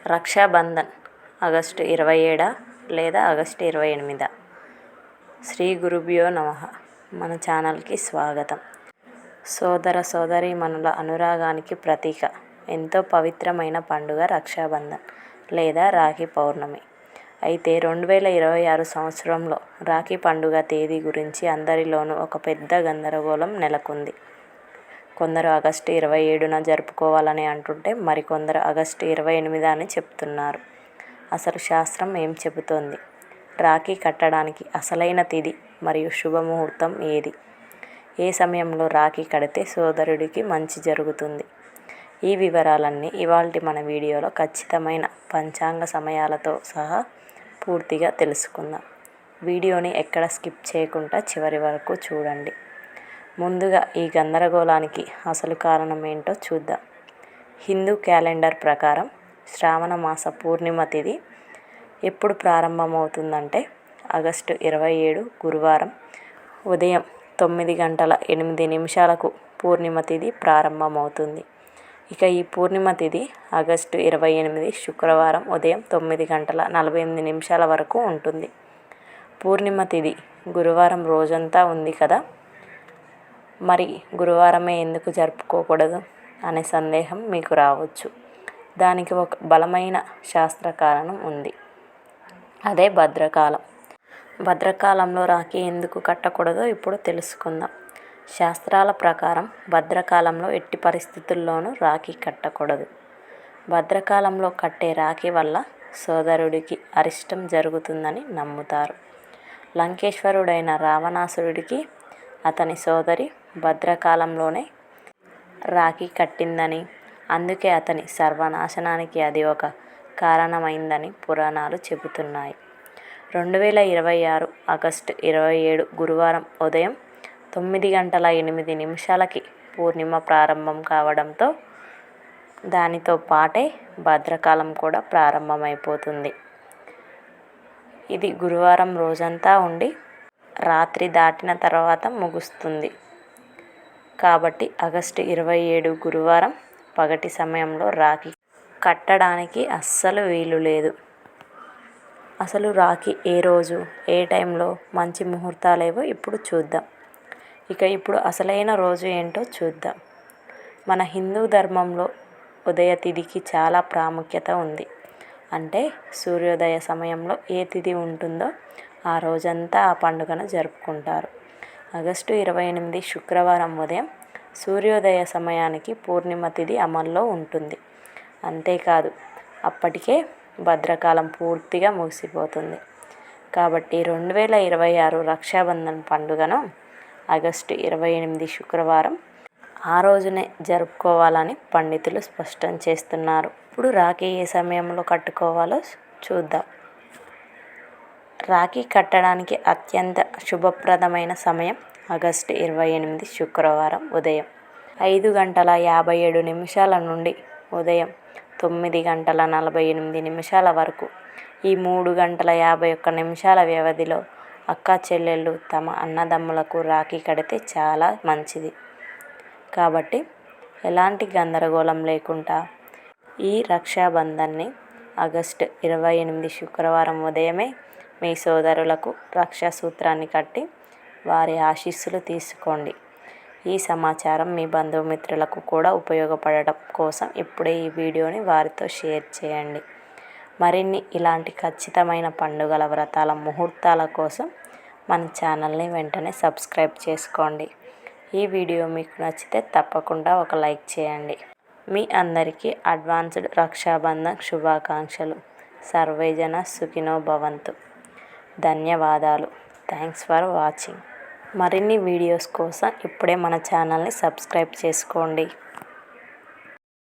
Rakshabandhan August 27 లేదా August 28. Shri గురుభ్యో నమః. మన ఛానల్కి స్వాగతం. సోదర సోదరీమణుల అనురాగానికి ప్రతీక, ఎంతో పవిత్రమైన పండుగ రక్షాబంధన్ లేదా రాఖీ పౌర్ణమి. అయితే 2026 సంవత్సరంలో రాఖీ పండుగ తేదీ గురించి అందరిలోనూ ఒక పెద్ద గందరగోళం నెలకొంది. కొందరు ఆగస్టు 27న జరుపుకోవాలని అంటుంటే మరికొందరు ఆగస్టు 28 అని చెప్తున్నారు. అసలు శాస్త్రం ఏం చెబుతోంది? రాఖీ కట్టడానికి అసలైన తిథి మరియు శుభముహూర్తం ఏది? ఏ సమయంలో రాఖీ కడితే సోదరుడికి మంచి జరుగుతుంది? ఈ వివరాలన్నీ ఇవాల్టి మన వీడియోలో ఖచ్చితమైన పంచాంగ సమయాలతో సహా పూర్తిగా తెలుసుకుందాం. వీడియోని ఎక్కడ స్కిప్ చేయకుండా చివరి వరకు చూడండి. ముందుగా ఈ గందరగోళానికి అసలు కారణం ఏంటో చూద్దాం. హిందూ క్యాలెండర్ ప్రకారం శ్రావణ మాస పూర్ణిమ తిథి ఎప్పుడు ప్రారంభమవుతుందంటే ఆగస్టు 27 గురువారం ఉదయం 9:08 పూర్ణిమ తిథి ప్రారంభమవుతుంది. ఇక ఈ పూర్ణిమ తిథి ఆగస్టు 28 శుక్రవారం ఉదయం 9:48 వరకు ఉంటుంది. పూర్ణిమ తిథి గురువారం రోజంతా ఉంది కదా, మరి గురువారమే ఎందుకు జరుపుకోకూడదు అనే సందేహం మీకు రావచ్చు. దానికి ఒక బలమైన శాస్త్ర కారణం ఉంది. అదే భద్రకాలం. భద్రకాలంలో రాఖీ ఎందుకు కట్టకూడదో ఇప్పుడు తెలుసుకుందాం. శాస్త్రాల ప్రకారం భద్రకాలంలో ఎట్టి పరిస్థితుల్లోనూ రాఖీ కట్టకూడదు. భద్రకాలంలో కట్టే రాఖీ వల్ల సోదరుడికి అరిష్టం జరుగుతుందని నమ్ముతారు. లంకేశ్వరుడైన రావణాసురుడికి అతని సోదరి భద్రకాలంలోనే రాఖీ కట్టిందని, అందుకే అతని సర్వనాశనానికి అది ఒక కారణమైందని పురాణాలు చెబుతున్నాయి. 2026 ఆగస్టు 27 గురువారం ఉదయం 9:08 పూర్ణిమ ప్రారంభం కావడంతో దానితో పాటే భద్రకాలం కూడా ప్రారంభమైపోతుంది. ఇది గురువారం రోజంతా ఉండి రాత్రి దాటిన తర్వాత ముగుస్తుంది. కాబట్టి ఆగస్టు 27 గురువారం పగటి సమయంలో రాఖీ కట్టడానికి అస్సలు వీలు లేదు. అసలు రాఖీ ఏ రోజు, ఏ టైంలో మంచి ముహూర్తాలేవో ఇప్పుడు చూద్దాం. ఇప్పుడు అసలైన రోజు ఏంటో చూద్దాం. మన హిందూ ధర్మంలో ఉదయ తిథికి చాలా ప్రాముఖ్యత ఉంది. అంటే సూర్యోదయ సమయంలో ఏ తిథి ఉంటుందో ఆ రోజంతా ఆ పండుగను జరుపుకుంటారు. ఆగస్టు 28 శుక్రవారం ఉదయం సూర్యోదయ సమయానికి పూర్ణిమ తిథి అమల్లో ఉంటుంది. అంతేకాదు, అప్పటికే భద్రకాలం పూర్తిగా ముగిసిపోతుంది. కాబట్టి 2026 రక్షాబంధన్ పండుగను ఆగస్టు 28 శుక్రవారం ఆ రోజునే జరుపుకోవాలని పండితులు స్పష్టం చేస్తున్నారు. ఇప్పుడు రాఖీ ఏ సమయంలో కట్టుకోవాలో చూద్దాం. రాఖీ కట్టడానికి అత్యంత శుభప్రదమైన సమయం ఆగస్టు 28 శుక్రవారం ఉదయం 5:57 నుండి ఉదయం 9:48 వరకు. ఈ 3:51 వ్యవధిలో అక్కా చెల్లెళ్ళు తమ అన్నదమ్ములకు రాఖీ కడితే చాలా మంచిది. కాబట్టి ఎలాంటి గందరగోళం లేకుండా ఈ రక్షాబంధన్ని ఆగస్టు 28 శుక్రవారం ఉదయమే మీ సోదరులకు రక్షా సూత్రాన్ని కట్టి వారి ఆశీస్సులు తీసుకోండి. ఈ సమాచారం మీ బంధుమిత్రులకు కూడా ఉపయోగపడటం కోసం ఇప్పుడే ఈ వీడియోని వారితో షేర్ చేయండి. మరిన్ని ఇలాంటి ఖచ్చితమైన పండుగల వ్రతాల ముహూర్తాల కోసం మన ఛానల్ని వెంటనే సబ్స్క్రైబ్ చేసుకోండి. ఈ వీడియో మీకు నచ్చితే తప్పకుండా ఒక లైక్ చేయండి. మీ అందరికీ అడ్వాన్స్డ్ రక్షాబంధన్ శుభాకాంక్షలు. సర్వేజన సుఖినో భవంతు. ధన్యవాదాలు. Thanks for watching. మరిన్ని వీడియోస్ కోసం ఇప్పుడే మన ఛానల్ని సబ్స్క్రైబ్ చేసుకోండి.